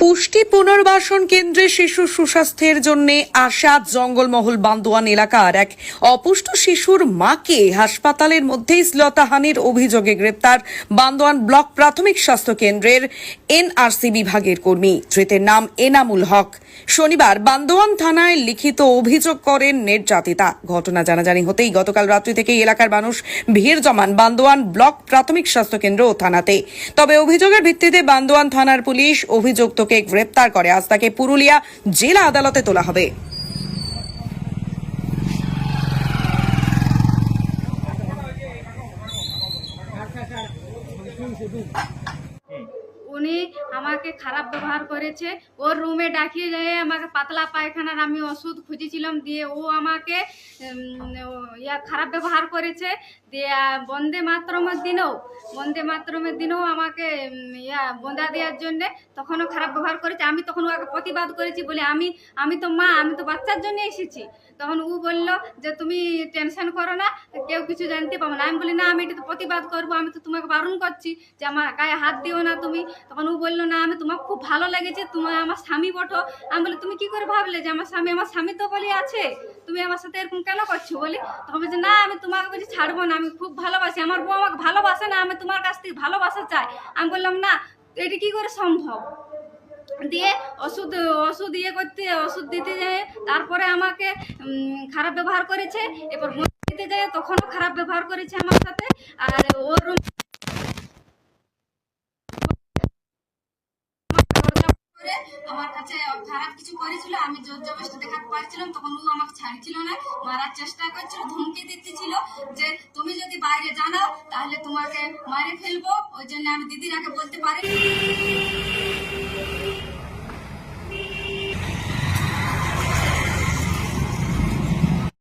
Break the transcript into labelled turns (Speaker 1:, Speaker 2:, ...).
Speaker 1: পুষ্টি পুনর্বাসন কেন্দ্রে শিশু সুস্বাস্থ্যের জন্য আসা জঙ্গলমহল বান্দোয়ান এলাকার এক অপুষ্ট শিশুর মাকে হাসপাতালের মধ্যেই শ্লীলতাহানির অভিযোগে গ্রেপ্তার বান্দোয়ান ব্লক প্রাথমিক স্বাস্থ্য কেন্দ্রের এনআরসি বিভাগের কর্মী। ধৃতের নাম এনামুল হক। শনিবার বান্দোয়ান থানায় লিখিত অভিযোগ করেন নির্যাতিতা। ঘটনা জানাজানি হতেই গতকাল রাত্রি থেকেই এলাকার মানুষ ভিড় জমান বান্দোয়ান ব্লক প্রাথমিক স্বাস্থ্য কেন্দ্র ও থানাতে। তবে অভিযোগের ভিত্তিতে বান্দোয়ান থানার পুলিশ অভিযুক্তকে গ্রেপ্তার করে আজ তাকে পুরুলিয়া জেলা আদালতে তোলা হবে।
Speaker 2: উনি আমাকে খারাপ ব্যবহার করেছে। ওর রুমে ডাকিয়ে যায় আমাকে পাতলা পায়খানার আমি ওষুধ খুঁজেছিলাম, দিয়ে ও আমাকে খারাপ ব্যবহার করেছে। দিয়ে বন্দে মাতরমের দিনেও আমাকে বন্দা দেওয়ার জন্যে তখনও খারাপ ব্যবহার করেছে। আমি তখন ওকে প্রতিবাদ করেছি, বলে আমি তো মা, আমি তো বাচ্চার জন্য এসেছি। তখন ও বললো যে তুমি টেনশন করো না, কেউ কিছু জানতে পাবো না। আমি বলি না, আমি এটা তো প্রতিবাদ করবো, আমি তো তোমাকে বারণ করছি যে আমার গায়ে হাত দিও না তুমি। তখন ও বললো না, আমি তোমাকে খুব ভালো লেগেছে, তুমি আমার স্বামী বটো। আমি বলি তুমি কি করে ভাবলে যে আমার স্বামী তো বলি আছে, তুমি আমার সাথে এরকম কেন করছো বলি। তখন বলছে না, আমি তোমাকে বলছি ছাড়বো না, আমি খুব ভালোবাসি, আমার বউ আমাকে ভালোবাসে না, আমি তোমার কাছ থেকে ভালোবাসা চাই। আমি বললাম না, এটা কি করে সম্ভব। দিয়ে ওষুধ ওষুধ দিতে যায়, তারপরে আমাকে খারাপ ব্যবহার করেছে। এরপর দিতে যায় তখনও খারাপ ব্যবহার করেছে আমার সাথে। আর ওর আমার কাছে খারাপ কিছু করেছিল, আমি জোর জবরদস্তি দেখাতে পারছিলাম, তখন ও আমাকে ছাড়ছিল না, মারার চেষ্টা করছিল, ধমকি দিচ্ছিল যে তুমি যদি বাইরে জানাও তাহলে তোমাকে মারে ফেলবো। ওই জন্য আমি দিদির আগে বলতে পারি।